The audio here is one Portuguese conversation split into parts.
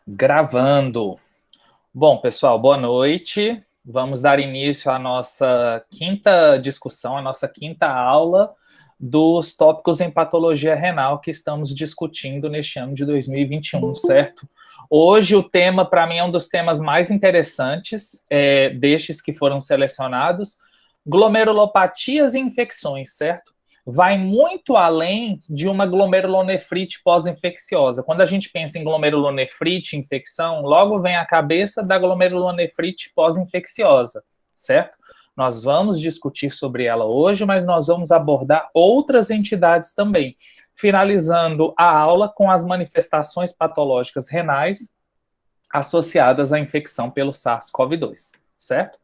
Gravando. Bom, pessoal, boa noite. Vamos dar início à nossa quinta discussão, à nossa quinta aula dos tópicos em patologia renal que estamos discutindo neste ano de 2021, certo? Hoje o tema, para mim, é um dos temas mais interessantes destes que foram selecionados, glomerulopatias e infecções, certo? Vai muito além de uma glomerulonefrite pós-infecciosa. Quando a gente pensa em glomerulonefrite, infecção, logo vem à cabeça da glomerulonefrite pós-infecciosa, certo? Nós vamos discutir sobre ela hoje, mas nós vamos abordar outras entidades também, finalizando a aula com as manifestações patológicas renais associadas à infecção pelo SARS-CoV-2, certo?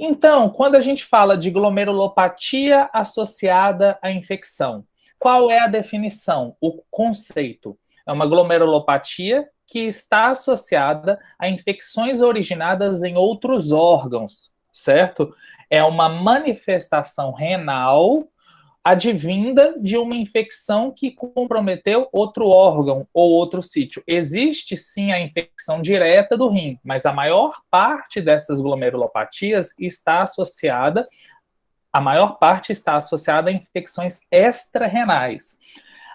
Então, quando a gente fala de glomerulopatia associada à infecção, qual é a definição, o conceito? É uma glomerulopatia que está associada a infecções originadas em outros órgãos, certo? É uma manifestação renal advinda de uma infecção que comprometeu outro órgão ou outro sítio. Existe sim a infecção direta do rim, mas a maior parte dessas glomerulopatias está associada, a maior parte está associada a infecções extra-renais.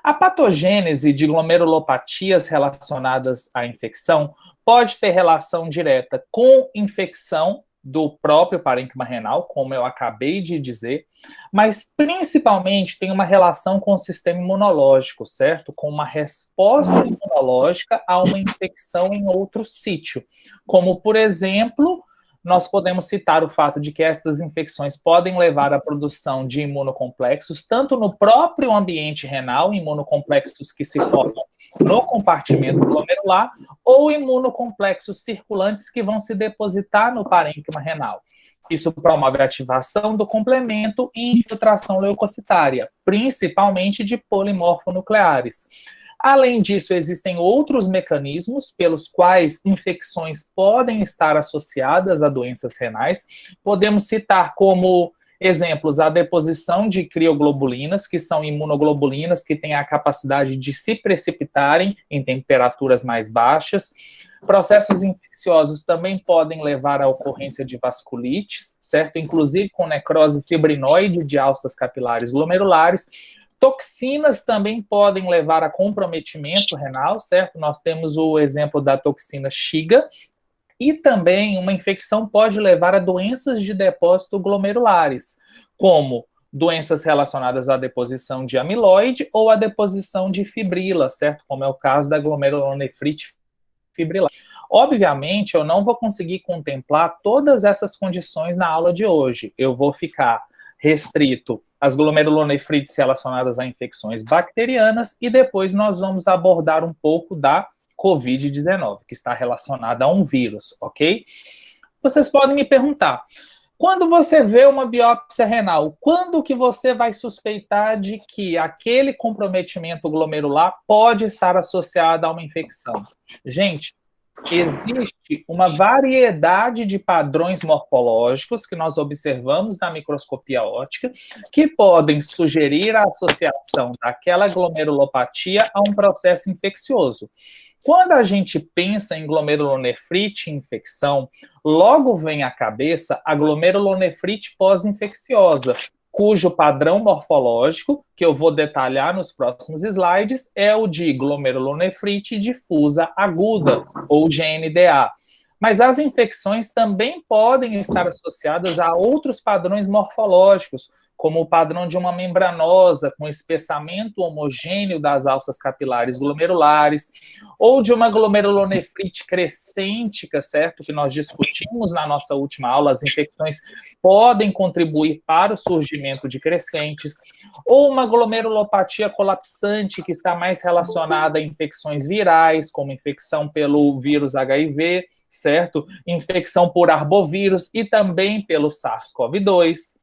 A patogênese de glomerulopatias relacionadas à infecção pode ter relação direta com infecção do próprio parênquima renal, como eu acabei de dizer, mas principalmente tem uma relação com o sistema imunológico, certo? Com uma resposta imunológica a uma infecção em outro sítio, como, por exemplo, nós podemos citar o fato de que estas infecções podem levar à produção de imunocomplexos, tanto no próprio ambiente renal, imunocomplexos que se formam no compartimento glomerular, ou imunocomplexos circulantes que vão se depositar no parênquima renal. Isso promove a ativação do complemento e infiltração leucocitária, principalmente de polimorfonucleares. Além disso, existem outros mecanismos pelos quais infecções podem estar associadas a doenças renais. Podemos citar como exemplos a deposição de crioglobulinas, que são imunoglobulinas que têm a capacidade de se precipitarem em temperaturas mais baixas. Processos infecciosos também podem levar à ocorrência de vasculites, certo? Inclusive com necrose fibrinoide de alças capilares glomerulares. Toxinas também podem levar a comprometimento renal, certo? Nós temos o exemplo da toxina Shiga, e também uma infecção pode levar a doenças de depósito glomerulares, como doenças relacionadas à deposição de amiloide ou à deposição de fibrila, certo? Como é o caso da glomerulonefrite fibrilar. Obviamente, eu não vou conseguir contemplar todas essas condições na aula de hoje. Eu vou ficar restrito às glomerulonefrites relacionadas a infecções bacterianas e depois nós vamos abordar um pouco da Covid-19, que está relacionada a um vírus, ok? Vocês podem me perguntar, quando você vê uma biópsia renal, quando que você vai suspeitar de que aquele comprometimento glomerular pode estar associado a uma infecção? Gente, existe uma variedade de padrões morfológicos que nós observamos na microscopia óptica que podem sugerir a associação daquela glomerulopatia a um processo infeccioso. Quando a gente pensa em glomerulonefrite infecção, logo vem à cabeça a glomerulonefrite pós-infecciosa, cujo padrão morfológico, que eu vou detalhar nos próximos slides, é o de glomerulonefrite difusa aguda, ou GNDA. Mas as infecções também podem estar associadas a outros padrões morfológicos, como o padrão de uma membranosa com espessamento homogêneo das alças capilares glomerulares, ou de uma glomerulonefrite crescêntica, certo? Que nós discutimos na nossa última aula, as infecções podem contribuir para o surgimento de crescentes, ou uma glomerulopatia colapsante, que está mais relacionada a infecções virais, como infecção pelo vírus HIV, certo? Infecção por arbovírus e também pelo SARS-CoV-2.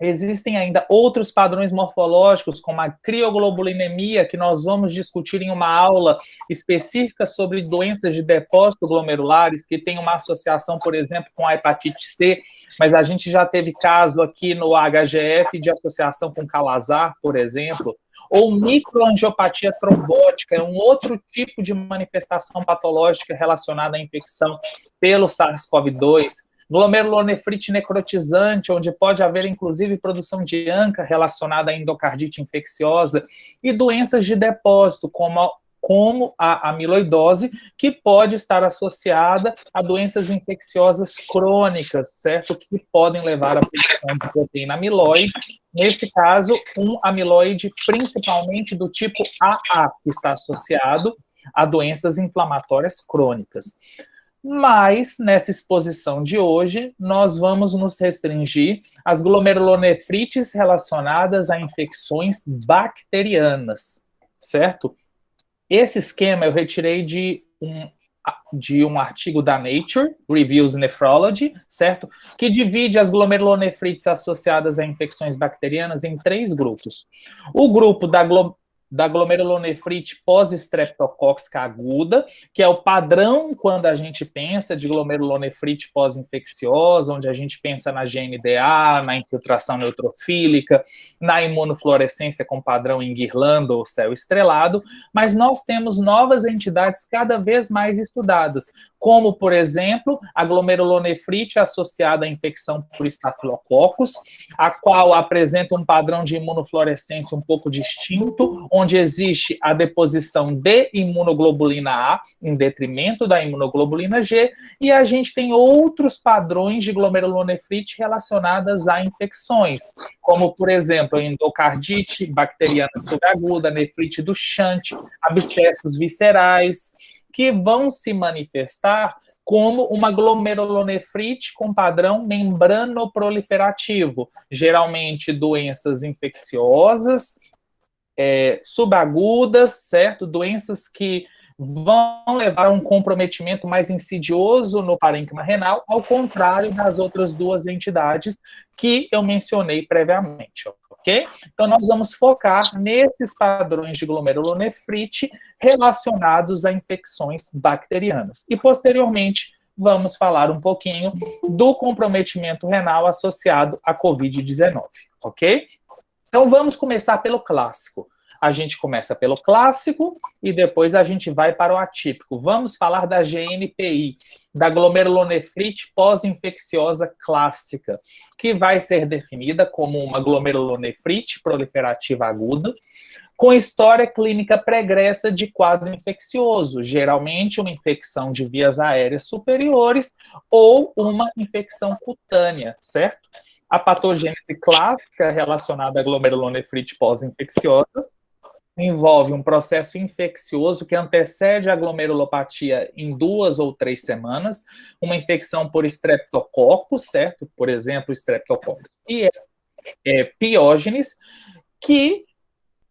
Existem ainda outros padrões morfológicos, como a crioglobulinemia, que nós vamos discutir em uma aula específica sobre doenças de depósito glomerulares, que tem uma associação, por exemplo, com a hepatite C, mas a gente já teve caso aqui no HGF de associação com Calazar, por exemplo, ou microangiopatia trombótica, é um outro tipo de manifestação patológica relacionada à infecção pelo SARS-CoV-2, glomerulonefrite necrotizante, onde pode haver, inclusive, produção de ANCA relacionada à endocardite infecciosa, e doenças de depósito, como a amiloidose, que pode estar associada a doenças infecciosas crônicas, certo? Que podem levar à produção de proteína amiloide, nesse caso, um amiloide principalmente do tipo AA, que está associado a doenças inflamatórias crônicas. Mas, nessa exposição de hoje, nós vamos nos restringir às glomerulonefrites relacionadas a infecções bacterianas, certo? Esse esquema eu retirei de um artigo da Nature, Reviews Nephrology, certo? Que divide as glomerulonefrites associadas a infecções bacterianas em 3 grupos. O grupo da glomerulonefrite pós-estreptocóxica aguda, que é o padrão quando a gente pensa de glomerulonefrite pós-infecciosa, onde a gente pensa na GNDA, na infiltração neutrofílica, na imunofluorescência com padrão em guirlanda ou céu estrelado, mas nós temos novas entidades cada vez mais estudadas, como, por exemplo, a glomerulonefrite associada à infecção por estafilococcus, a qual apresenta um padrão de imunofluorescência um pouco distinto, onde existe a deposição de imunoglobulina A em detrimento da imunoglobulina G, e a gente tem outros padrões de glomerulonefrite relacionadas a infecções, como, por exemplo, endocardite bacteriana subaguda, nefrite do Shunt, abscessos viscerais, que vão se manifestar como uma glomerulonefrite com padrão membranoproliferativo, geralmente doenças infecciosas, subagudas, certo? Doenças que vão levar a um comprometimento mais insidioso no parênquima renal, ao contrário das outras 2 entidades que eu mencionei previamente, ok? Então, nós vamos focar nesses padrões de glomerulonefrite relacionados a infecções bacterianas. E, posteriormente, vamos falar um pouquinho do comprometimento renal associado à COVID-19, ok? Então, vamos começar pelo clássico. A gente começa pelo clássico e depois a gente vai para o atípico. Vamos falar da GNPI, da glomerulonefrite pós-infecciosa clássica, que vai ser definida como uma glomerulonefrite proliferativa aguda, com história clínica pregressa de quadro infeccioso, geralmente uma infecção de vias aéreas superiores ou uma infecção cutânea, certo? A patogênese clássica relacionada à glomerulonefrite pós-infecciosa envolve um processo infeccioso que antecede a glomerulopatia em 2 ou 3 semanas, uma infecção por Streptococcus, certo? Por exemplo, Streptococcus piógenes, que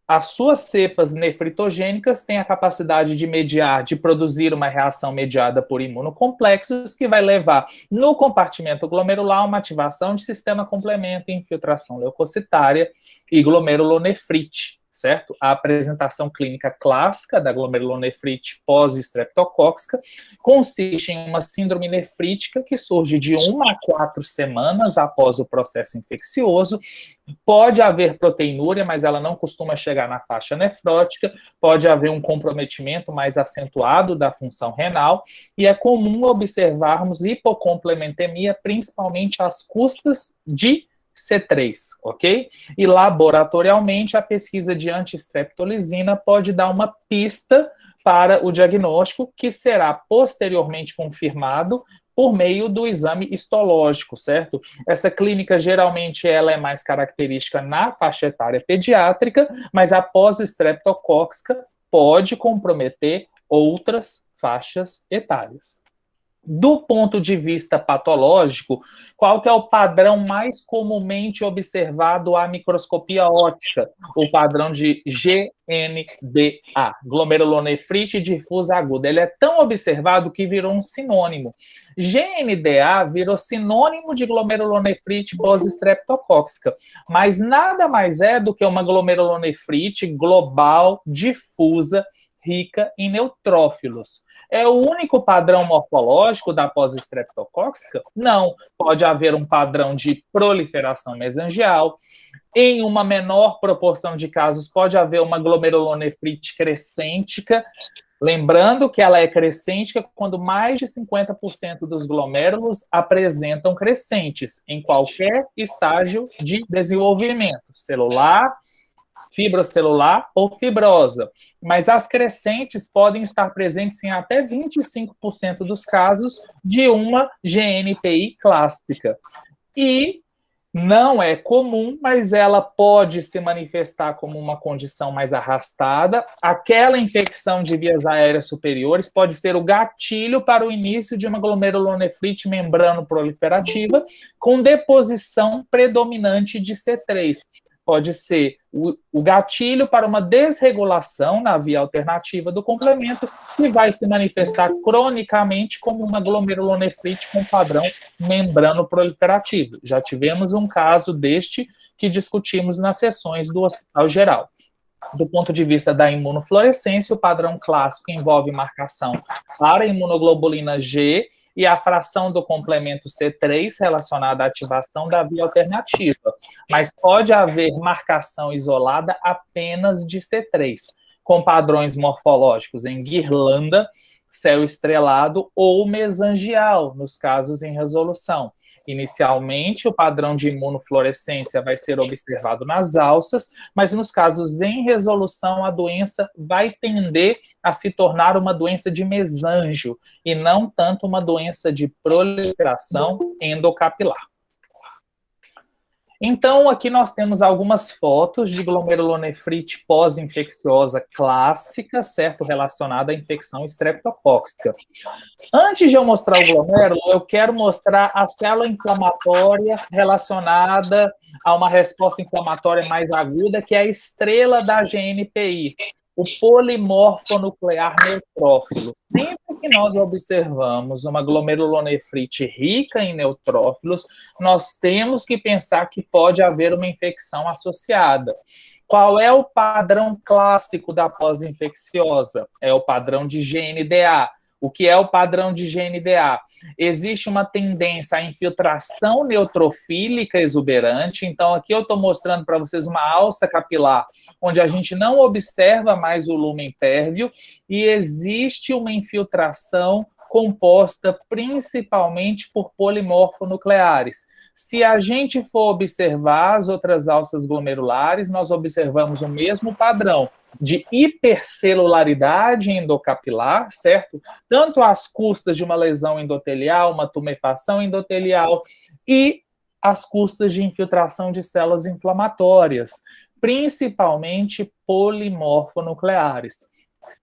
as suas cepas nefritogênicas têm a capacidade de produzir uma reação mediada por imunocomplexos, que vai levar no compartimento glomerular uma ativação de sistema complemento, infiltração leucocitária e glomerulonefrite, certo? A apresentação clínica clássica da glomerulonefrite pós-estreptocóxica consiste em uma síndrome nefrítica que surge de 1 a 4 semanas após o processo infeccioso. Pode haver proteinúria, mas ela não costuma chegar na faixa nefrótica. Pode haver um comprometimento mais acentuado da função renal e é comum observarmos hipocomplementemia, principalmente às custas de C3, ok? E laboratorialmente a pesquisa de antistreptolizina pode dar uma pista para o diagnóstico, que será posteriormente confirmado por meio do exame histológico, certo? Essa clínica geralmente ela é mais característica na faixa etária pediátrica, mas a pós-estreptocóxica pode comprometer outras faixas etárias. Do ponto de vista patológico, qual que é o padrão mais comumente observado à microscopia óptica? O padrão de GNDA, glomerulonefrite difusa aguda. Ele é tão observado que virou um sinônimo. GNDA virou sinônimo de glomerulonefrite pós-estreptocóxica, mas nada mais é do que uma glomerulonefrite global, difusa, rica em neutrófilos. É o único padrão morfológico da pós-estreptocóxica? Não. Pode haver um padrão de proliferação mesangial. Em uma menor proporção de casos, pode haver uma glomerulonefrite crescêntica. Lembrando que ela é crescêntica quando mais de 50% dos glomérulos apresentam crescentes em qualquer estágio de desenvolvimento, celular, fibrocelular ou fibrosa, mas as crescentes podem estar presentes em até 25% dos casos de uma GNPI clássica. E não é comum, mas ela pode se manifestar como uma condição mais arrastada. Aquela infecção de vias aéreas superiores pode ser o gatilho para o início de uma glomerulonefrite membrano-proliferativa com deposição predominante de C3. Pode ser o gatilho para uma desregulação na via alternativa do complemento, que vai se manifestar cronicamente como uma glomerulonefrite com padrão membrano proliferativo. Já tivemos um caso deste que discutimos nas sessões do Hospital Geral. Do ponto de vista da imunofluorescência, o padrão clássico envolve marcação para a imunoglobulina G e a fração do complemento C3 relacionada à ativação da via alternativa, mas pode haver marcação isolada apenas de C3, com padrões morfológicos em guirlanda, céu estrelado ou mesangial, nos casos em resolução. Inicialmente, o padrão de imunofluorescência vai ser observado nas alças, mas nos casos em resolução, a doença vai tender a se tornar uma doença de mesângio e não tanto uma doença de proliferação endocapilar. Então, aqui nós temos algumas fotos de glomerulonefrite pós-infecciosa clássica, certo? Relacionada à infecção estreptocóxica. Antes de eu mostrar o glomérulo, eu quero mostrar a célula inflamatória relacionada a uma resposta inflamatória mais aguda, que é a estrela da GNPI, o polimorfonuclear neutrófilo. Sempre que nós observamos uma glomerulonefrite rica em neutrófilos, nós temos que pensar que pode haver uma infecção associada. Qual é o padrão clássico da pós-infecciosa? É o padrão de GNDA. O que é o padrão de GNDA? Existe uma tendência à infiltração neutrofílica exuberante. Então, aqui eu estou mostrando para vocês uma alça capilar, onde a gente não observa mais o lúmen pérvio e existe uma infiltração composta principalmente por polimorfonucleares. Se a gente for observar as outras alças glomerulares, nós observamos o mesmo padrão de hipercelularidade endocapilar, certo? Tanto às custas de uma lesão endotelial, uma tumefação endotelial, e às custas de infiltração de células inflamatórias, principalmente polimorfonucleares.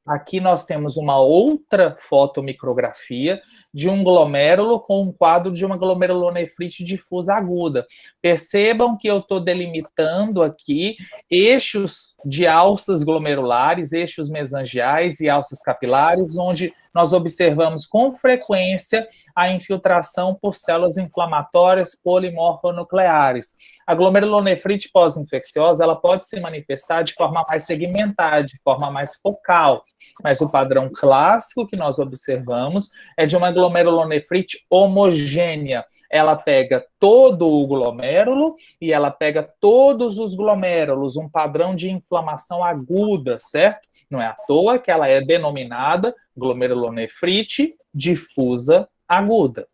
Aqui nós temos uma outra fotomicrografia de um glomérulo com um quadro de uma glomerulonefrite difusa aguda. Percebam que eu estou delimitando aqui eixos de alças glomerulares, eixos mesangiais e alças capilares, onde nós observamos com frequência a infiltração por células inflamatórias polimorfonucleares. A glomerulonefrite pós-infecciosa, ela pode se manifestar de forma mais segmentada, de forma mais focal, mas o padrão clássico que nós observamos é de uma glomerulonefrite homogênea. Ela pega todo o glomérulo e ela pega todos os glomérulos, um padrão de inflamação aguda, certo? Não é à toa que ela é denominada glomerulonefrite difusa aguda.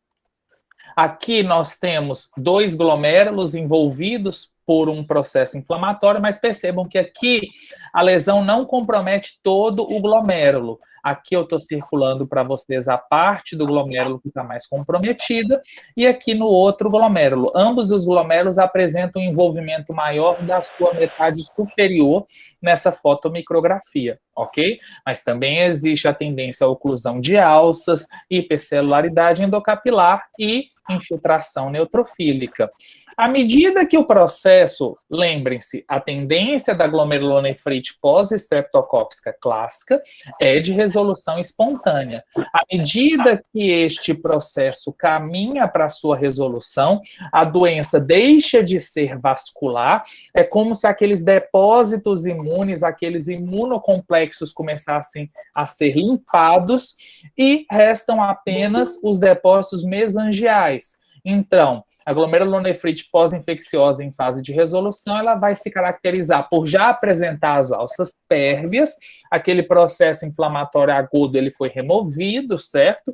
Aqui nós temos dois glomérulos envolvidos por um processo inflamatório, mas percebam que aqui a lesão não compromete todo o glomérulo. Aqui eu estou circulando para vocês a parte do glomérulo que está mais comprometida e aqui no outro glomérulo. Ambos os glomérulos apresentam um envolvimento maior da sua metade superior nessa fotomicrografia, ok? Mas também existe a tendência à oclusão de alças, hipercelularidade endocapilar e infiltração neutrofílica. À medida que o processo, lembrem-se, a tendência da glomerulonefrite pós-estreptocócica clássica é de resolução espontânea. À medida que este processo caminha para a sua resolução, a doença deixa de ser vascular, é como se aqueles depósitos imunes, aqueles imunocomplexos começassem a ser limpados e restam apenas os depósitos mesangiais. Então, a glomerulonefrite pós-infecciosa em fase de resolução, ela vai se caracterizar por já apresentar as alças pérvias, aquele processo inflamatório agudo, ele foi removido, certo?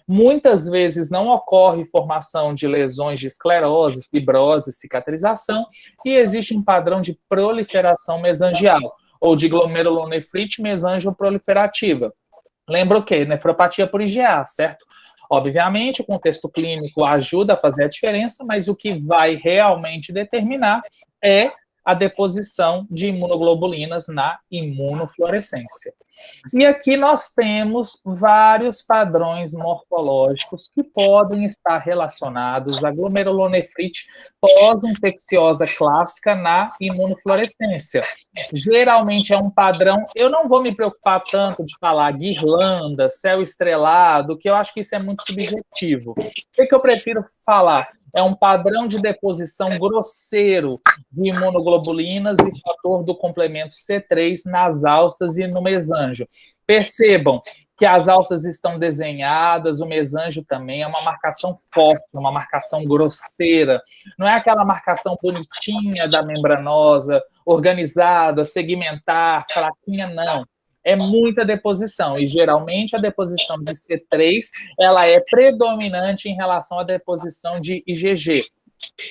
Muitas vezes não ocorre formação de lesões de esclerose, fibrose, cicatrização, e existe um padrão de proliferação mesangial, ou de glomerulonefrite mesangioproliferativa. Lembra o quê? Nefropatia por IgA, certo? Obviamente, o contexto clínico ajuda a fazer a diferença, mas o que vai realmente determinar é a deposição de imunoglobulinas na imunofluorescência. E aqui nós temos vários padrões morfológicos que podem estar relacionados à glomerulonefrite pós-infecciosa clássica na imunofluorescência. Geralmente é um padrão, eu não vou me preocupar tanto de falar guirlanda, céu estrelado, que eu acho que isso é muito subjetivo. O que eu prefiro falar? É um padrão de deposição grosseiro de imunoglobulinas e fator do complemento C3 nas alças e no mesângio. Percebam que as alças estão desenhadas, o mesângio também é uma marcação forte, uma marcação grosseira. Não é aquela marcação bonitinha da membranosa, organizada, segmentar, fraquinha, não. É muita deposição, e geralmente a deposição de C3 ela é predominante em relação à deposição de IgG.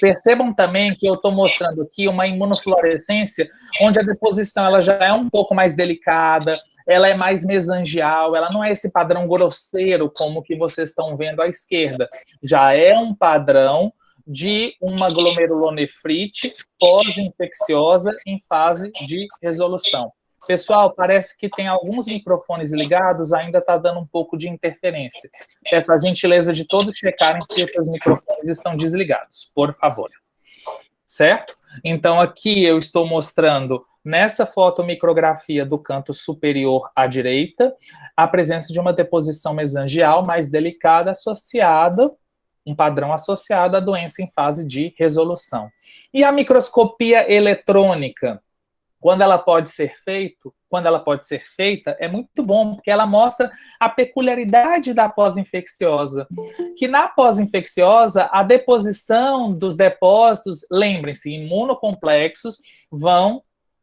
Percebam também que eu estou mostrando aqui uma imunofluorescência onde a deposição ela já é um pouco mais delicada, ela é mais mesangial, ela não é esse padrão grosseiro como que vocês estão vendo à esquerda. Já é um padrão de uma glomerulonefrite pós-infecciosa em fase de resolução. Pessoal, parece que tem alguns microfones ligados, ainda está dando um pouco de interferência. Peço a gentileza de todos checarem se os seus microfones estão desligados, por favor. Certo? Então, aqui eu estou mostrando, nessa fotomicrografia do canto superior à direita, a presença de uma deposição mesangial mais delicada associada, um padrão associado à doença em fase de resolução. E a microscopia eletrônica? Quando ela pode ser feita, é muito bom, porque ela mostra a peculiaridade da pós-infecciosa. Que na pós-infecciosa, a deposição dos depósitos, lembrem-se, imunocomplexos, vão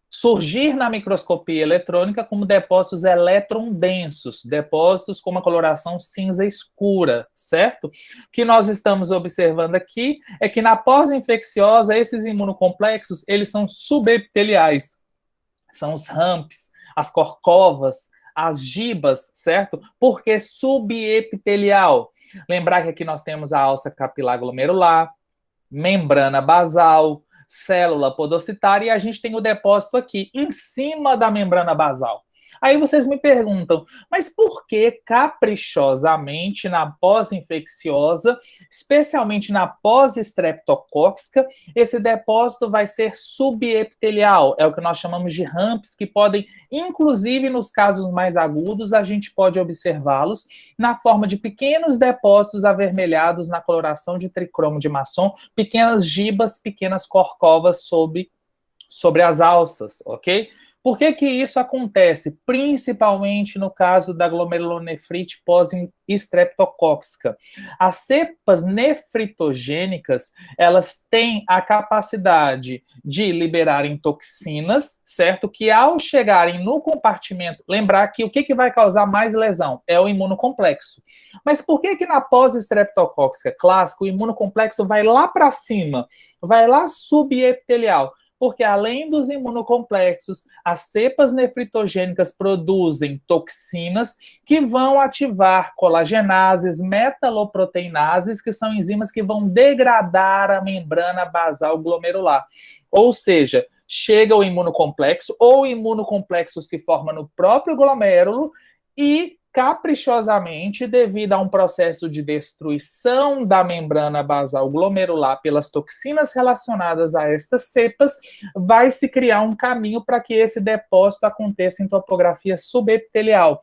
surgir na microscopia eletrônica como depósitos eletron-densos, depósitos com uma coloração cinza escura, certo? O que nós estamos observando aqui é que na pós-infecciosa, esses imunocomplexos, eles são subepiteliais. São os ramps, as corcovas, as gibas, certo? Porque subepitelial. Lembrar que aqui nós temos a alça capilar glomerular, membrana basal, célula podocitária e a gente tem o depósito aqui, em cima da membrana basal. Aí vocês me perguntam, mas por que caprichosamente na pós-infecciosa, especialmente na pós-estreptocócica, esse depósito vai ser subepitelial? É o que nós chamamos de ramps, que podem, inclusive nos casos mais agudos, a gente pode observá-los na forma de pequenos depósitos avermelhados na coloração de tricromo de Masson, pequenas gibas, pequenas corcovas sobre as alças, ok? Por que que isso acontece? Principalmente no caso da glomerulonefrite pós-estreptocóxica. As cepas nefritogênicas, elas têm a capacidade de liberarem toxinas, certo? Que ao chegarem no compartimento, lembrar que o que vai causar mais lesão? É o imunocomplexo. Mas por que que na pós-estreptocóxica clássica o imunocomplexo vai lá para cima, vai lá subepitelial? Porque além dos imunocomplexos, as cepas nefritogênicas produzem toxinas que vão ativar colagenases, metaloproteinases, que são enzimas que vão degradar a membrana basal glomerular. Ou seja, chega o imunocomplexo, ou o imunocomplexo se forma no próprio glomérulo e caprichosamente, devido a um processo de destruição da membrana basal glomerular pelas toxinas relacionadas a estas cepas, vai se criar um caminho para que esse depósito aconteça em topografia subepitelial,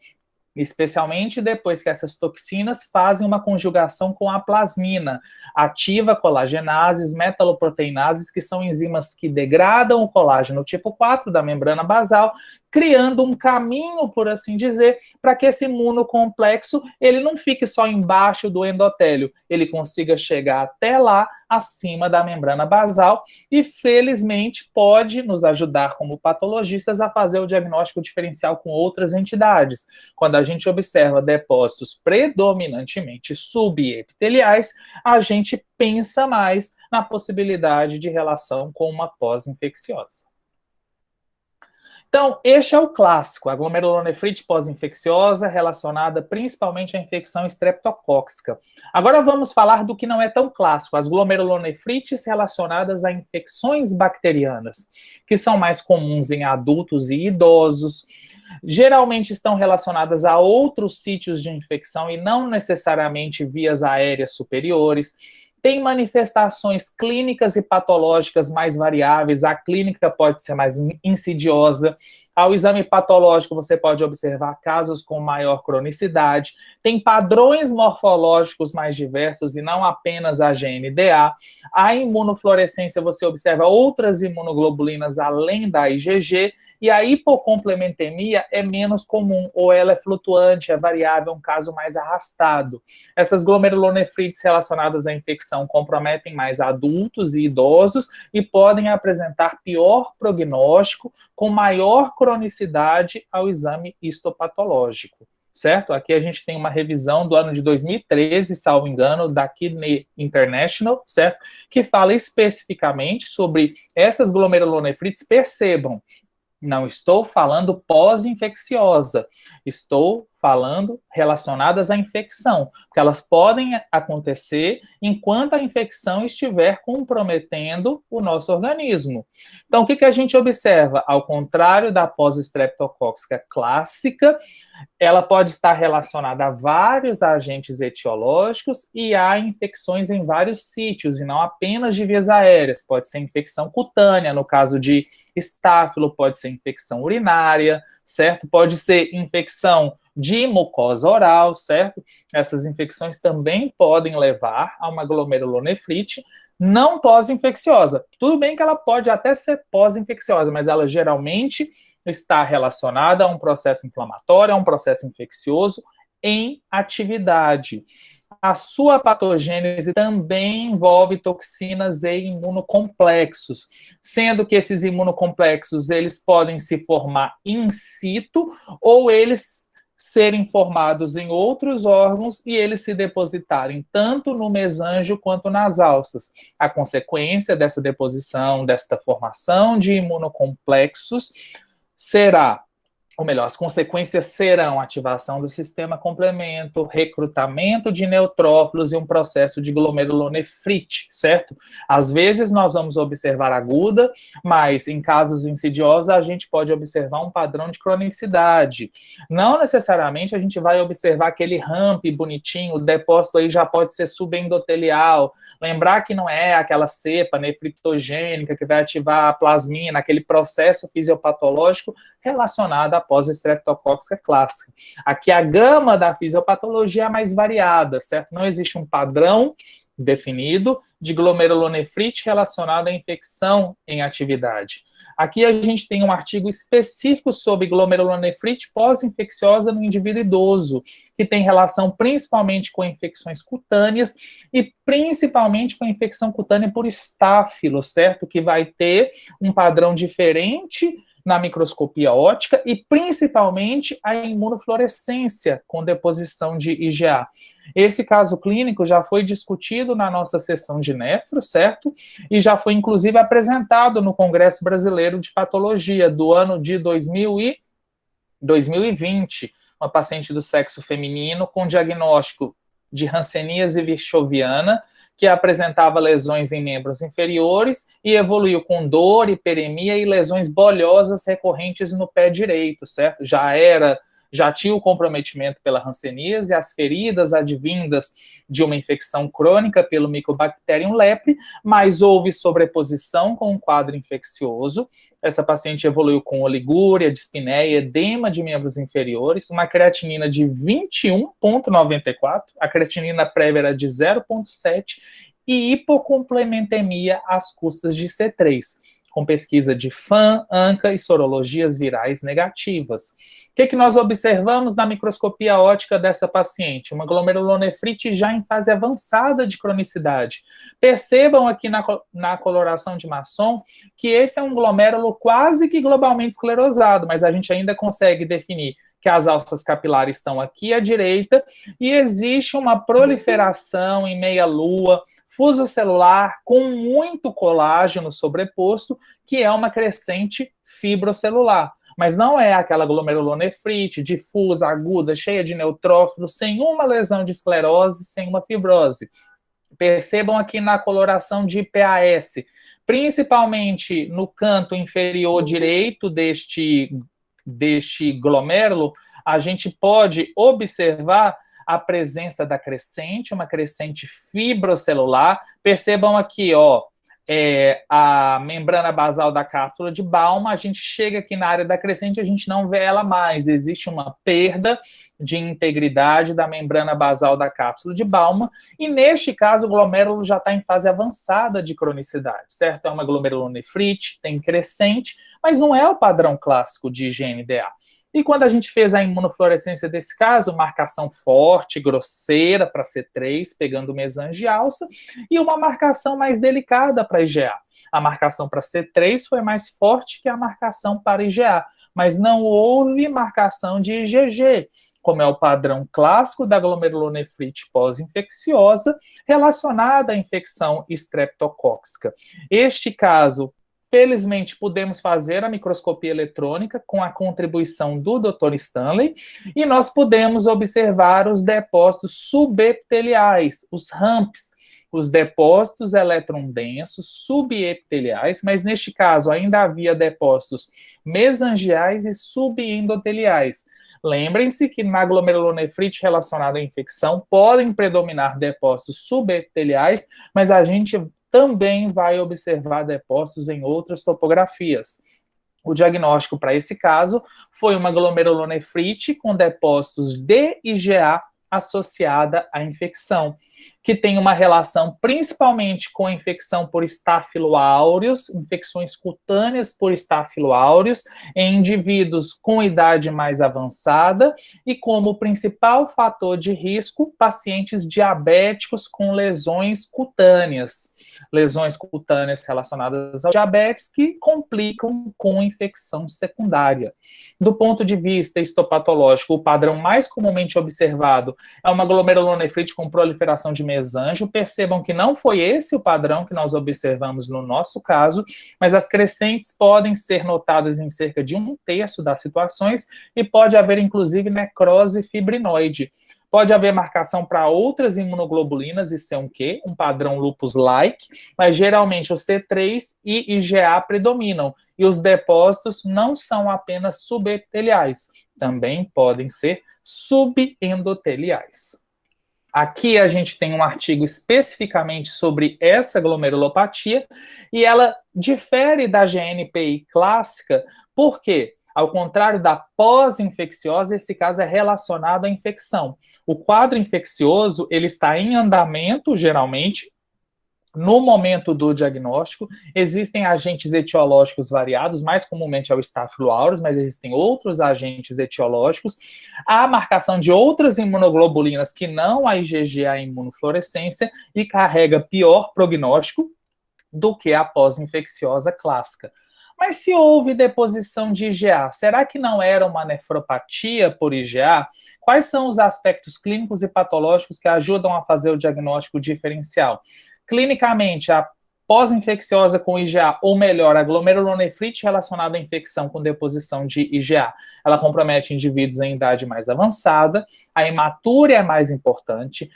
especialmente depois que essas toxinas fazem uma conjugação com a plasmina, ativa colagenases, metaloproteinases, que são enzimas que degradam o colágeno tipo 4 da membrana basal, criando um caminho, por assim dizer, para que esse imunocomplexo ele não fique só embaixo do endotélio, ele consiga chegar até lá, acima da membrana basal, e felizmente pode nos ajudar como patologistas a fazer o diagnóstico diferencial com outras entidades. Quando a gente observa depósitos predominantemente subepiteliais, a gente pensa mais na possibilidade de relação com uma pós-infecciosa. Então, este é o clássico, a glomerulonefrite pós-infecciosa relacionada principalmente à infecção estreptocóxica. Agora vamos falar do que não é tão clássico, as glomerulonefrites relacionadas a infecções bacterianas, que são mais comuns em adultos e idosos, geralmente estão relacionadas a outros sítios de infecção e não necessariamente vias aéreas superiores. Tem manifestações clínicas e patológicas mais variáveis, a clínica pode ser mais insidiosa, ao exame patológico você pode observar casos com maior cronicidade, tem padrões morfológicos mais diversos e não apenas a GNDA, a imunofluorescência você observa outras imunoglobulinas além da IgG, e a hipocomplementemia é menos comum, ou ela é flutuante, é variável, um caso mais arrastado. Essas glomerulonefrites relacionadas à infecção comprometem mais adultos e idosos e podem apresentar pior prognóstico, com maior cronicidade ao exame histopatológico. Certo? Aqui a gente tem uma revisão do ano de 2013, salvo engano, da Kidney International, certo? Que fala especificamente sobre essas glomerulonefrites. Percebam, não estou falando pós-infecciosa, estou falando relacionadas à infecção, porque elas podem acontecer enquanto a infecção estiver comprometendo o nosso organismo. Então, o que a gente observa? Ao contrário da pós-estreptocóxica clássica, ela pode estar relacionada a vários agentes etiológicos e a infecções em vários sítios, e não apenas de vias aéreas. Pode ser infecção cutânea, no caso de estáfilo, pode ser infecção urinária, certo? Pode ser infecção de mucosa oral, certo? Essas infecções também podem levar a uma glomerulonefrite não pós-infecciosa. Tudo bem que ela pode até ser pós-infecciosa, mas ela geralmente está relacionada a um processo inflamatório, a um processo infeccioso em atividade. A sua patogênese também envolve toxinas e imunocomplexos, sendo que esses imunocomplexos eles podem se formar in situ ou eles serem formados em outros órgãos e eles se depositarem tanto no mesângio quanto nas alças. A consequência dessa deposição, desta formação de imunocomplexos será, ou melhor, as consequências serão ativação do sistema complemento, recrutamento de neutrófilos e um processo de glomerulonefrite, certo? Às vezes nós vamos observar aguda, mas em casos insidiosos a gente pode observar um padrão de cronicidade. Não necessariamente a gente vai observar aquele ramp bonitinho, o depósito aí já pode ser subendotelial. Lembrar que não é aquela cepa nefritogênica que vai ativar a plasmina, aquele processo fisiopatológico relacionado à pós-estreptocóxica clássica. Aqui a gama da fisiopatologia é mais variada, certo? Não existe um padrão definido de glomerulonefrite relacionada à infecção em atividade. Aqui a gente tem um artigo específico sobre glomerulonefrite pós-infecciosa no indivíduo idoso, que tem relação principalmente com infecções cutâneas e principalmente com a infecção cutânea por estáfilo, certo? Que vai ter um padrão diferente na microscopia óptica e principalmente a imunofluorescência com deposição de IgA. Esse caso clínico já foi discutido na nossa sessão de nefro, certo? E já foi inclusive apresentado no Congresso Brasileiro de Patologia do ano de 2020, uma paciente do sexo feminino com diagnóstico de hanseníase virchoviana, que apresentava lesões em membros inferiores e evoluiu com dor, hiperemia e lesões bolhosas recorrentes no pé direito, certo? Já tinha o comprometimento pela hanseníase, as feridas advindas de uma infecção crônica pelo Mycobacterium lepre, mas houve sobreposição com um quadro infeccioso. Essa paciente evoluiu com oligúria, dispneia, edema de membros inferiores, uma creatinina de 21,94, a creatinina prévia era de 0,7 e hipocomplementemia às custas de C3, com pesquisa de FAM, ANCA e sorologias virais negativas. O que nós observamos na microscopia óptica dessa paciente? Uma glomerulonefrite já em fase avançada de cronicidade. Percebam aqui na coloração de Masson que esse é um glomérulo quase que globalmente esclerosado, mas a gente ainda consegue definir que as alças capilares estão aqui à direita e existe uma proliferação em meia-lua, fuso celular com muito colágeno sobreposto, que é uma crescente fibrocelular. Mas não é aquela glomerulonefrite difusa, aguda, cheia de neutrófilos, sem uma lesão de esclerose, sem uma fibrose. Percebam aqui na coloração de PAS, principalmente no canto inferior direito deste glomérulo, a gente pode observar a presença da crescente, uma crescente fibrocelular. Percebam aqui, ó, a membrana basal da cápsula de Bowman, a gente chega aqui na área da crescente, a gente não vê ela mais, existe uma perda de integridade da membrana basal da cápsula de Bowman, e neste caso o glomérulo já está em fase avançada de cronicidade, certo? É uma glomerulonefrite, tem crescente, mas não é o padrão clássico de IgNDA. E quando a gente fez a imunofluorescência desse caso, marcação forte, grosseira para C3, pegando mesangialça, e uma marcação mais delicada para IgA. A marcação para C3 foi mais forte que a marcação para IgA, mas não houve marcação de IgG, como é o padrão clássico da glomerulonefrite pós-infecciosa relacionada à infecção estreptocócica. Este caso, felizmente, pudemos fazer a microscopia eletrônica com a contribuição do Dr. Stanley e nós pudemos observar os depósitos subepiteliais, os RAMPs, os depósitos eletron-densos subepiteliais, mas neste caso ainda havia depósitos mesangiais e subendoteliais. Lembrem-se que na glomerulonefrite relacionada à infecção podem predominar depósitos subepiteliais, mas a gente também vai observar depósitos em outras topografias. O diagnóstico para esse caso foi uma glomerulonefrite com depósitos de IgA associada à infecção, que tem uma relação principalmente com a infecção por Staphylo aureus, infecções cutâneas por Staphylo aureus, em indivíduos com idade mais avançada e como principal fator de risco, pacientes diabéticos com lesões cutâneas relacionadas ao diabetes que complicam com infecção secundária. Do ponto de vista histopatológico, o padrão mais comumente observado é uma glomerulonefrite com proliferação de mesângio. Percebam que não foi esse o padrão que nós observamos no nosso caso, mas as crescentes podem ser notadas em cerca de 1/3 das situações e pode haver, inclusive, necrose fibrinoide. Pode haver marcação para outras imunoglobulinas e ser um padrão lupus-like, mas geralmente o C3 e IgA predominam, e os depósitos não são apenas subepiteliais, também podem ser subendoteliais. Aqui a gente tem um artigo especificamente sobre essa glomerulopatia, e ela difere da GNPI clássica, por quê? Ao contrário da pós-infecciosa, esse caso é relacionado à infecção. O quadro infeccioso, ele está em andamento, geralmente, no momento do diagnóstico. Existem agentes etiológicos variados, mais comumente é o Staphylo aureus, mas existem outros agentes etiológicos. Há marcação de outras imunoglobulinas que não a IgG, a imunofluorescência, e carrega pior prognóstico do que a pós-infecciosa clássica. Mas se houve deposição de IgA, será que não era uma nefropatia por IgA? Quais são os aspectos clínicos e patológicos que ajudam a fazer o diagnóstico diferencial? Clinicamente, a pós-infecciosa com IgA, ou melhor, a glomerulonefrite relacionada à infecção com deposição de IgA, ela compromete indivíduos em idade mais avançada, a hematúria é mais importante,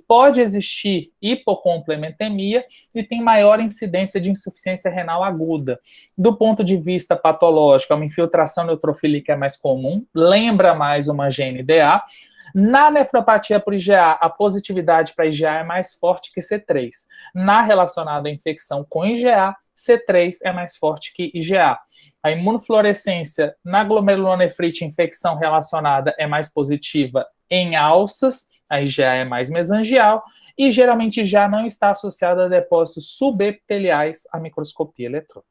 pode existir hipocomplementemia e tem maior incidência de insuficiência renal aguda. Do ponto de vista patológico, uma infiltração neutrofílica é mais comum, lembra mais uma GNDA. Na nefropatia por IgA, a positividade para IgA é mais forte que C3. Na relacionada à infecção com IgA, C3 é mais forte que IgA. A imunofluorescência na glomerulonefrite, infecção relacionada, é mais positiva em alças, a IgA é mais mesangial, e geralmente já não está associada a depósitos subepiteliais à microscopia eletrônica.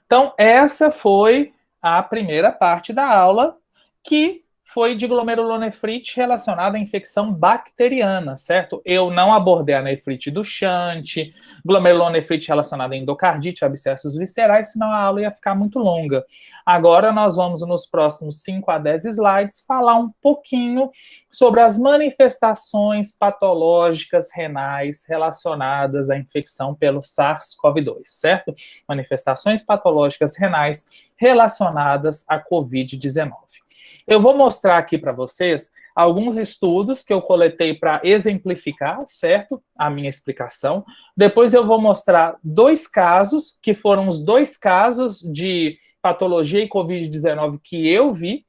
Então, essa foi a primeira parte da aula, que foi de glomerulonefrite relacionada à infecção bacteriana, certo? Eu não abordei a nefrite do Shunt, glomerulonefrite relacionada à endocardite, abscessos viscerais, senão a aula ia ficar muito longa. Agora nós vamos, nos próximos 5 a 10 slides, falar um pouquinho sobre as manifestações patológicas renais relacionadas à infecção pelo SARS-CoV-2, certo? Manifestações patológicas renais relacionadas à COVID-19. Eu vou mostrar aqui para vocês alguns estudos que eu coletei para exemplificar, certo? A minha explicação. Depois eu vou mostrar 2 casos, que foram os 2 casos de patologia e COVID-19 que eu vi.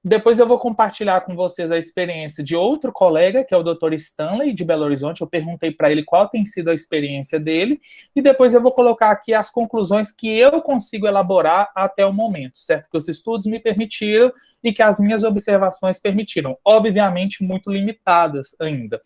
Depois eu vou compartilhar com vocês a experiência de outro colega, que é o Dr. Stanley, de Belo Horizonte. Eu perguntei para ele qual tem sido a experiência dele. E depois eu vou colocar aqui as conclusões que eu consigo elaborar até o momento, certo? Que os estudos me permitiram e que as minhas observações permitiram. Obviamente, muito limitadas ainda.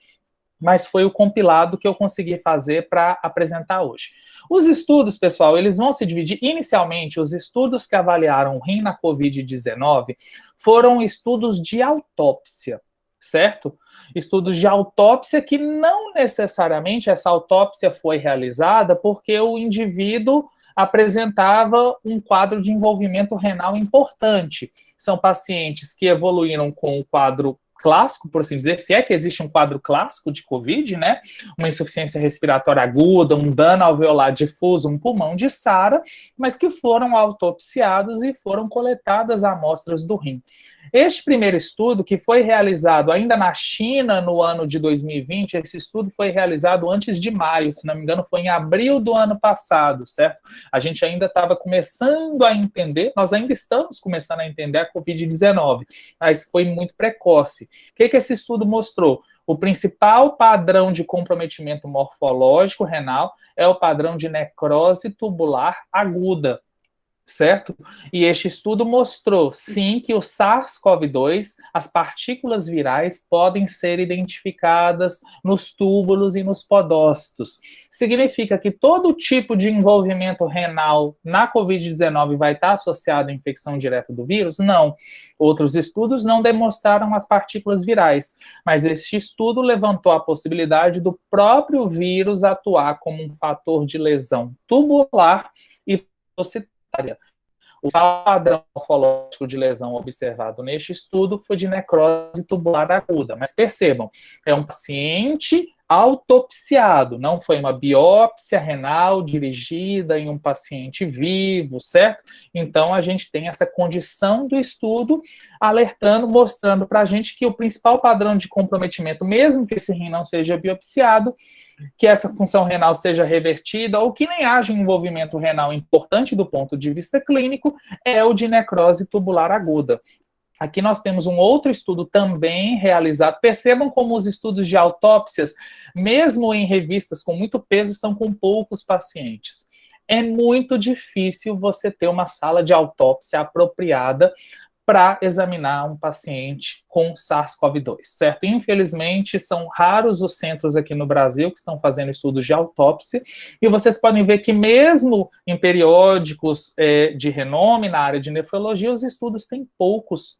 Mas foi o compilado que eu consegui fazer para apresentar hoje. Os estudos, pessoal, eles vão se dividir. Inicialmente, os estudos que avaliaram o rim na COVID-19 foram estudos de autópsia, certo? Estudos de autópsia que não necessariamente essa autópsia foi realizada porque o indivíduo apresentava um quadro de envolvimento renal importante. São pacientes que evoluíram com o quadro clássico, por assim dizer, se é que existe um quadro clássico de COVID, né? Uma insuficiência respiratória aguda, um dano alveolar difuso, um pulmão de SARA, mas que foram autopsiados e foram coletadas amostras do rim. Este primeiro estudo, que foi realizado ainda na China no ano de 2020, esse estudo foi realizado antes de maio, se não me engano, foi em abril do ano passado, certo? A gente ainda estava começando a entender, nós ainda estamos começando a entender a COVID-19, mas foi muito precoce. O que esse estudo mostrou? O principal padrão de comprometimento morfológico renal é o padrão de necrose tubular aguda, certo? E este estudo mostrou, sim, que o SARS-CoV-2, as partículas virais podem ser identificadas nos túbulos e nos podócitos. Significa que todo tipo de envolvimento renal na COVID-19 vai estar associado à infecção direta do vírus? Não. Outros estudos não demonstraram as partículas virais, mas este estudo levantou a possibilidade do próprio vírus atuar como um fator de lesão tubular e podocitária. O padrão morfológico de lesão observado neste estudo foi de necrose tubular aguda. Mas percebam, é um paciente autopsiado, não foi uma biópsia renal dirigida em um paciente vivo, certo? Então, a gente tem essa condição do estudo alertando, mostrando para a gente que o principal padrão de comprometimento, mesmo que esse rim não seja biopsiado, que essa função renal seja revertida ou que nem haja um envolvimento renal importante do ponto de vista clínico, é o de necrose tubular aguda. Aqui nós temos um outro estudo também realizado. Percebam como os estudos de autópsias, mesmo em revistas com muito peso, são com poucos pacientes. é muito difícil você ter uma sala de autópsia apropriada para examinar um paciente com SARS-CoV-2, certo? Infelizmente, são raros os centros aqui no Brasil que estão fazendo estudos de autópsia, e vocês podem ver que mesmo em periódicos de renome na área de nefrologia, os estudos têm poucos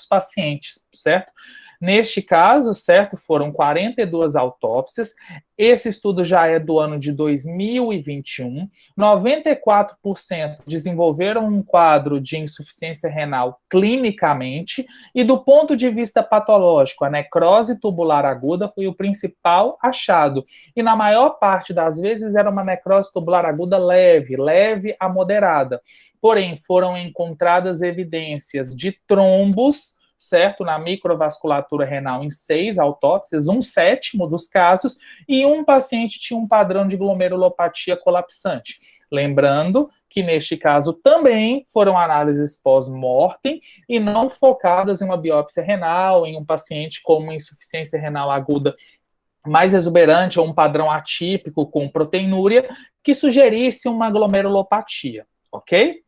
pacientes, certo? Neste caso, certo, foram 42 autópsias. Esse estudo já é do ano de 2021. 94% desenvolveram um quadro de insuficiência renal clinicamente, e do ponto de vista patológico, a necrose tubular aguda foi o principal achado. E na maior parte das vezes era uma necrose tubular aguda leve a moderada. Porém, foram encontradas evidências de trombos, certo, na microvasculatura renal em 6 autópsias, 1/7 dos casos, e um paciente tinha um padrão de glomerulopatia colapsante. Lembrando que, neste caso, também foram análises pós-mortem e não focadas em uma biópsia renal, em um paciente com uma insuficiência renal aguda mais exuberante ou um padrão atípico com proteinúria que sugerisse uma glomerulopatia, ok?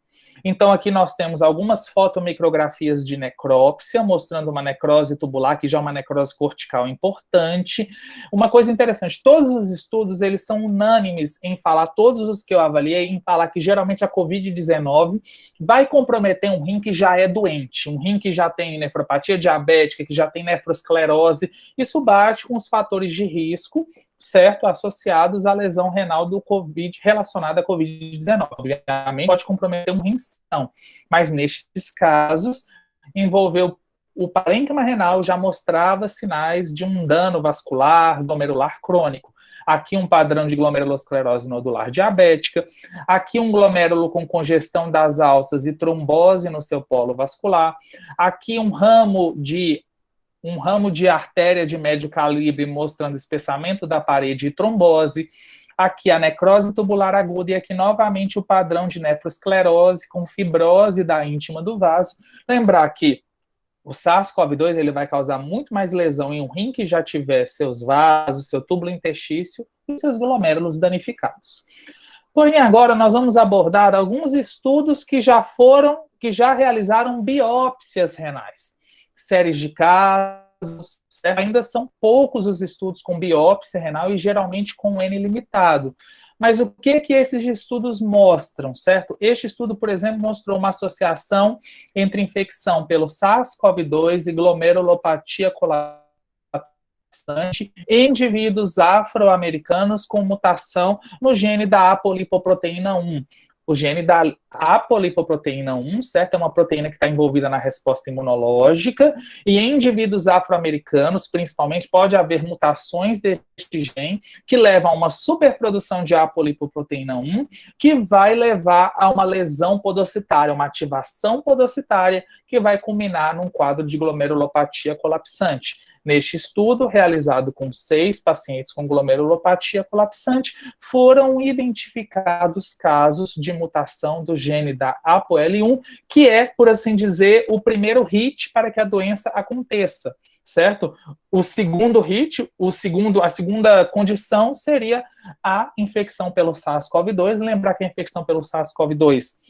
Então, aqui nós temos algumas fotomicrografias de necrópsia, mostrando uma necrose tubular, que já é uma necrose cortical importante. Uma coisa interessante, todos os estudos, eles são unânimes em falar, todos os que eu avaliei, em falar que geralmente a COVID-19 vai comprometer um rim que já é doente, um rim que já tem nefropatia diabética, que já tem nefrosclerose. Isso bate com os fatores de risco, certo, associados à lesão renal do COVID, relacionada à COVID-19. Obviamente, pode comprometer um rim, mas nestes casos, envolveu o parênquima renal, já mostrava sinais de um dano vascular, glomerular crônico. Aqui um padrão de glomerulosclerose nodular diabética, aqui um glomérulo com congestão das alças e trombose no seu polo vascular, aqui um ramo de artéria de médio calibre mostrando espessamento da parede e trombose, aqui a necrose tubular aguda e aqui novamente o padrão de nefrosclerose com fibrose da íntima do vaso. Lembrar que o SARS-CoV-2 ele vai causar muito mais lesão em um rim que já tiver seus vasos, seu túbulo interstício e seus glomérulos danificados. Porém, agora nós vamos abordar alguns estudos que já realizaram biópsias renais. Séries de casos, certo? Ainda são poucos os estudos com biópsia renal e geralmente com N limitado. Mas o que esses estudos mostram, certo? Este estudo, por exemplo, mostrou uma associação entre infecção pelo SARS-CoV-2 e glomerulopatia colapsante em indivíduos afro-americanos com mutação no gene da apolipoproteína 1. O gene da apolipoproteína 1, certo? É uma proteína que está envolvida na resposta imunológica, e em indivíduos afro-americanos, principalmente, pode haver mutações deste gene que levam a uma superprodução de apolipoproteína 1, que vai levar a uma lesão podocitária, uma ativação podocitária, que vai culminar num quadro de glomerulopatia colapsante. Neste estudo, realizado com 6 pacientes com glomerulopatia colapsante, foram identificados casos de mutação do gene da ApoL1, que é, por assim dizer, o primeiro hit para que a doença aconteça, certo? O segundo hit, a segunda condição seria a infecção pelo SARS-CoV-2. Lembrar que a infecção pelo SARS-CoV-2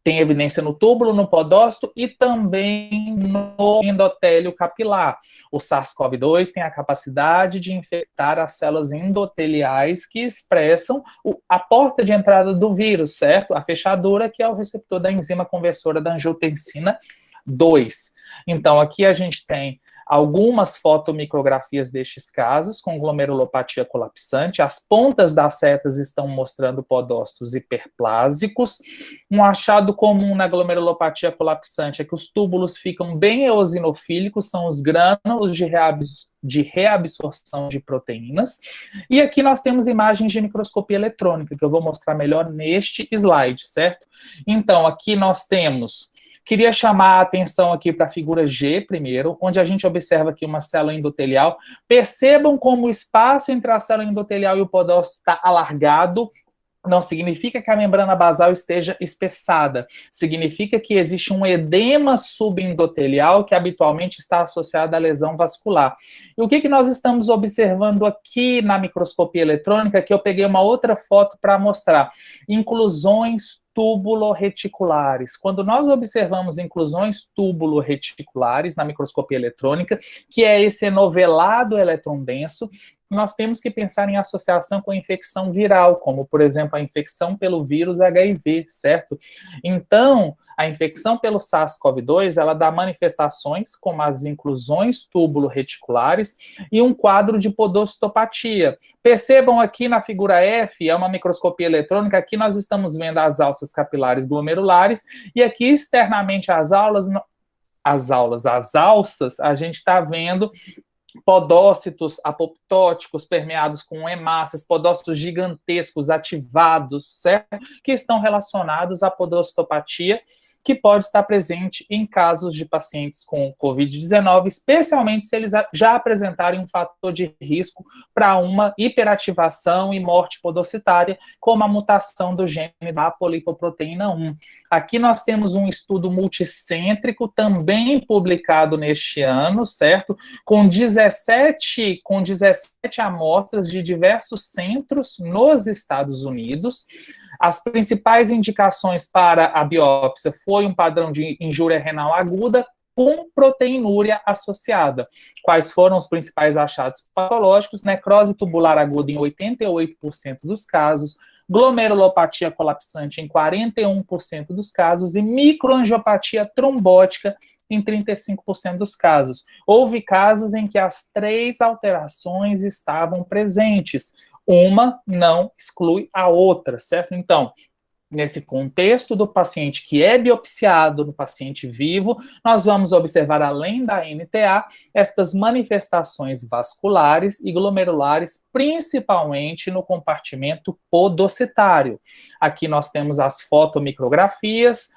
tem evidência no túbulo, no podócito e também no endotélio capilar. O SARS-CoV-2 tem a capacidade de infectar as células endoteliais que expressam a porta de entrada do vírus, certo? A fechadura, que é o receptor da enzima conversora da angiotensina 2. Então, aqui a gente tem algumas fotomicrografias destes casos com glomerulopatia colapsante. As pontas das setas estão mostrando podócitos hiperplásicos. Um achado comum na glomerulopatia colapsante é que os túbulos ficam bem eosinofílicos, são os grânulos de reabsorção de proteínas. E aqui nós temos imagens de microscopia eletrônica, que eu vou mostrar melhor neste slide, certo? Então, aqui nós temos... Queria chamar a atenção aqui para a figura G primeiro, onde a gente observa aqui uma célula endotelial. Percebam como o espaço entre a célula endotelial e o podócito está alargado. não significa que a membrana basal esteja espessada, significa que existe um edema subendotelial que habitualmente está associado à lesão vascular. E o que nós estamos observando aqui na microscopia eletrônica, que eu peguei uma outra foto para mostrar? Inclusões tubuloreticulares. Quando nós observamos inclusões tubuloreticulares na microscopia eletrônica, que é esse enovelado elétron denso, nós temos que pensar em associação com a infecção viral, como, por exemplo, a infecção pelo vírus HIV, certo? Então, a infecção pelo SARS-CoV-2, ela dá manifestações como as inclusões tubuloreticulares e um quadro de podocitopatia. Percebam aqui na figura F, é uma microscopia eletrônica, aqui nós estamos vendo as alças capilares glomerulares, e aqui externamente as alças, a gente está vendo podócitos apoptóticos permeados com hemácias, podócitos gigantescos ativados, certo? Que estão relacionados à podocitopatia, que pode estar presente em casos de pacientes com Covid-19, especialmente se eles já apresentarem um fator de risco para uma hiperativação e morte podocitária, como a mutação do gene da apolipoproteína 1. Aqui nós temos um estudo multicêntrico, também publicado neste ano, certo? Com 17 amostras de diversos centros nos Estados Unidos. As principais indicações para a biópsia foi um padrão de injúria renal aguda com proteinúria associada. Quais foram os principais achados patológicos? Necrose tubular aguda em 88% dos casos, glomerulopatia colapsante em 41% dos casos e microangiopatia trombótica em 35% dos casos. Houve casos em que as 3 alterações estavam presentes. Uma não exclui a outra, certo? Então, nesse contexto do paciente que é biopsiado, no paciente vivo, nós vamos observar, além da NTA, estas manifestações vasculares e glomerulares, principalmente no compartimento podocitário. Aqui nós temos as fotomicrografias,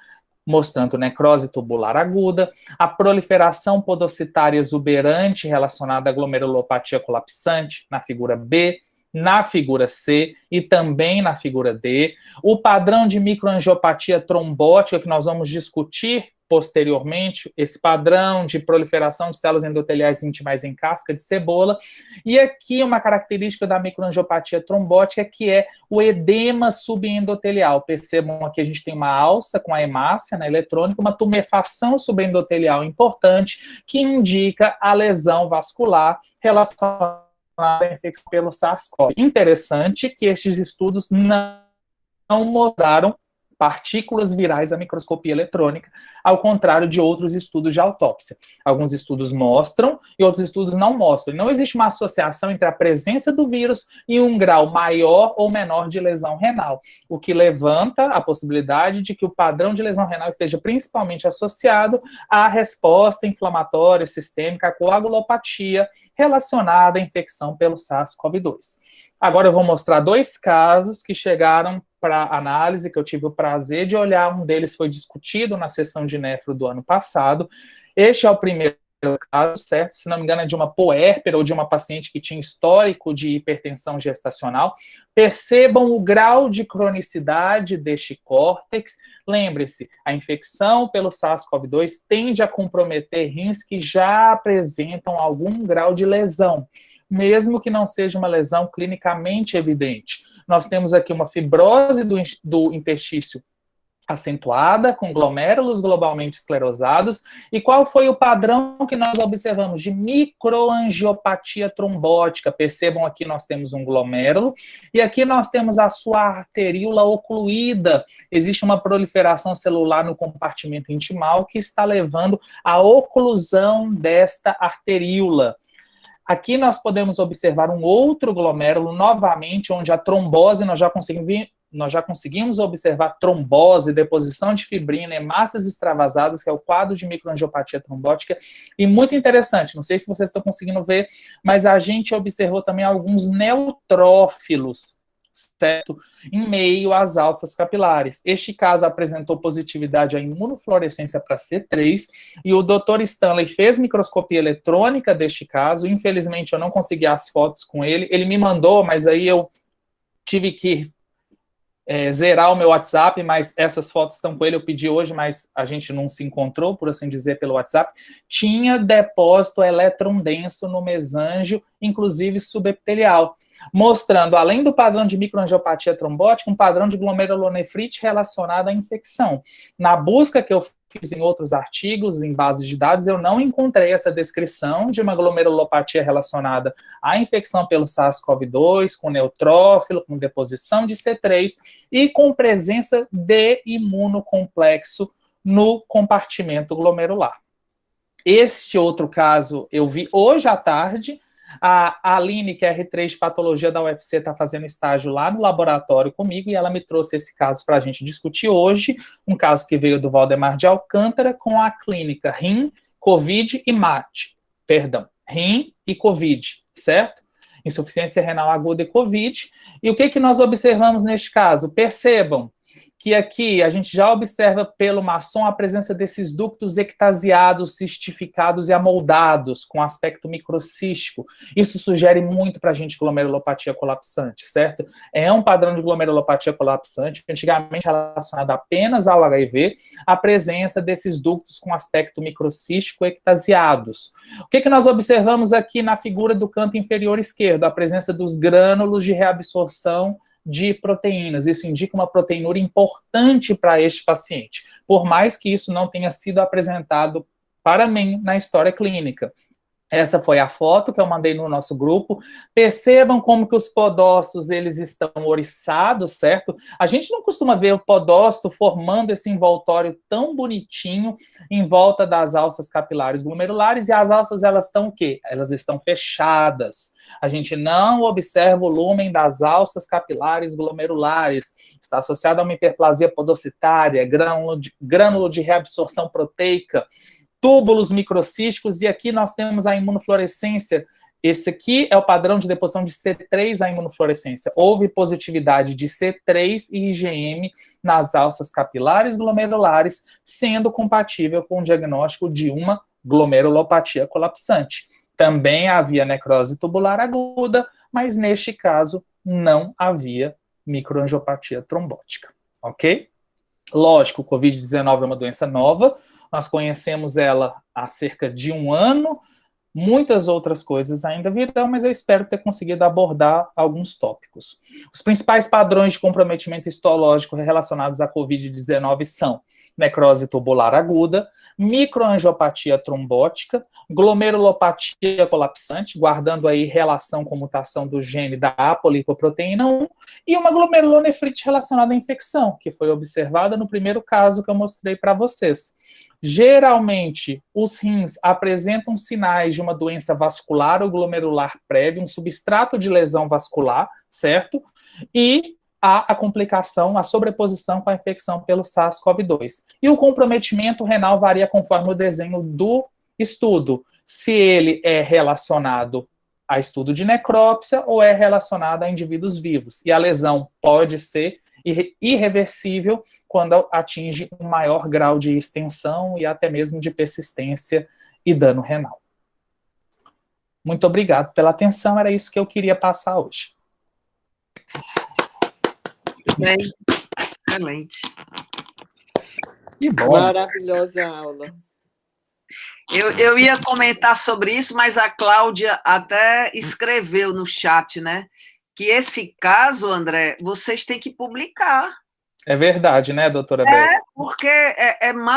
mostrando necrose tubular aguda, a proliferação podocitária exuberante relacionada à glomerulopatia colapsante, na figura B, na figura C e também na figura D, o padrão de microangiopatia trombótica, que nós vamos discutir posteriormente, esse padrão de proliferação de células endoteliais intimais em casca de cebola, e aqui uma característica da microangiopatia trombótica, que é o edema subendotelial. Percebam aqui a gente tem uma alça com a hemácia, né, eletrônica, uma tumefação subendotelial importante, que indica a lesão vascular relacionada a infecção pelo SARS-CoV. Interessante que estes estudos não mostraram partículas virais da microscopia eletrônica, ao contrário de outros estudos de autópsia. Alguns estudos mostram e outros estudos não mostram. Não existe uma associação entre a presença do vírus e um grau maior ou menor de lesão renal, o que levanta a possibilidade de que o padrão de lesão renal esteja principalmente associado à resposta inflamatória sistêmica, à coagulopatia relacionada à infecção pelo SARS-CoV-2. Agora eu vou mostrar 2 casos que chegaram para análise, que eu tive o prazer de olhar. Um deles foi discutido na sessão de nefro do ano passado. Este é o primeiro caso, certo? Se não me engano, é de uma puérpera ou de uma paciente que tinha histórico de hipertensão gestacional. Percebam o grau de cronicidade deste córtex. Lembre-se, a infecção pelo SARS-CoV-2 tende a comprometer rins que já apresentam algum grau de lesão, mesmo que não seja uma lesão clinicamente evidente. Nós temos aqui uma fibrose do interstício acentuada, com glomérulos globalmente esclerosados. E qual foi o padrão que nós observamos? De microangiopatia trombótica. Percebam, aqui nós temos um glomérulo, e aqui nós temos a sua arteríola ocluída. Existe uma proliferação celular no compartimento intimal que está levando à oclusão desta arteríola. Aqui nós podemos observar um outro glomérulo, novamente, onde a trombose, nós já conseguimos observar trombose, deposição de fibrina, hemácias extravasadas, que é o quadro de microangiopatia trombótica, e muito interessante, não sei se vocês estão conseguindo ver, mas a gente observou também alguns neutrófilos, certo? Em meio às alças capilares. Este caso apresentou positividade à imunofluorescência para C3, e o Dr. Stanley fez microscopia eletrônica deste caso. Infelizmente, eu não consegui as fotos com ele. Ele me mandou, mas aí eu tive que zerar o meu WhatsApp, mas essas fotos estão com ele, eu pedi hoje, mas a gente não se encontrou, por assim dizer, pelo WhatsApp. Tinha depósito elétron denso no mesângio, inclusive subepitelial, mostrando, além do padrão de microangiopatia trombótica, um padrão de glomerulonefrite relacionado à infecção. Na busca que eu fiz em outros artigos, em bases de dados, eu não encontrei essa descrição de uma glomerulopatia relacionada à infecção pelo SARS-CoV-2, com neutrófilo, com deposição de C3 e com presença de imunocomplexo no compartimento glomerular. Este outro caso eu vi hoje à tarde. A Aline, que é R3 de patologia da UFC, está fazendo estágio lá no laboratório comigo e ela me trouxe esse caso para a gente discutir hoje, um caso que veio do Valdemar de Alcântara com a clínica rim, COVID e MAT. Perdão, rim e COVID, certo? Insuficiência renal aguda e COVID. E o que nós observamos neste caso? Percebam que aqui a gente já observa pelo maçom a presença desses ductos ectasiados, cistificados e amoldados, com aspecto microcístico. Isso sugere muito para a gente glomerulopatia colapsante, certo? É um padrão de glomerulopatia colapsante, antigamente relacionado apenas ao HIV, a presença desses ductos com aspecto microcístico ectasiados. O que nós observamos aqui na figura do canto inferior esquerdo? A presença dos grânulos de reabsorção de proteínas. Isso indica uma proteinúria importante para este paciente, por mais que isso não tenha sido apresentado para mim na história clínica. Essa foi a foto que eu mandei no nosso grupo. Percebam como que os podócitos, eles estão oriçados, certo? A gente não costuma ver o podócito formando esse envoltório tão bonitinho em volta das alças capilares glomerulares, e as alças, elas estão o quê? Elas estão fechadas. A gente não observa o lumen das alças capilares glomerulares. Está associado a uma hiperplasia podocitária, grânulo de reabsorção proteica, túbulos microcísticos, e aqui nós temos a imunofluorescência. Esse aqui é o padrão de deposição de C3 à imunofluorescência. Houve positividade de C3 e IgM nas alças capilares glomerulares, sendo compatível com o diagnóstico de uma glomerulopatia colapsante. Também havia necrose tubular aguda, mas neste caso não havia microangiopatia trombótica, ok? Lógico, o Covid-19 é uma doença nova, nós conhecemos ela há cerca de 1 ano, muitas outras coisas ainda virão, mas eu espero ter conseguido abordar alguns tópicos. Os principais padrões de comprometimento histológico relacionados à Covid-19 são necrose tubular aguda, microangiopatia trombótica, glomerulopatia colapsante, guardando aí relação com mutação do gene da apolipoproteína 1, e uma glomerulonefrite relacionada à infecção, que foi observada no primeiro caso que eu mostrei para vocês. Geralmente, os rins apresentam sinais de uma doença vascular ou glomerular prévia, um substrato de lesão vascular, certo? E há a complicação, a sobreposição com a infecção pelo SARS-CoV-2. E o comprometimento renal varia conforme o desenho do estudo, se ele é relacionado a estudo de necrópsia ou é relacionado a indivíduos vivos. E a lesão pode ser irreversível quando atinge um maior grau de extensão e até mesmo de persistência e dano renal. Muito obrigado pela atenção, era isso que eu queria passar hoje. Bem, excelente. Que bom. Maravilhosa aula. Eu ia comentar sobre isso, mas a Cláudia até escreveu no chat, né? Que esse caso, André, vocês têm que publicar. É verdade, né, doutora Bel? Porque é mais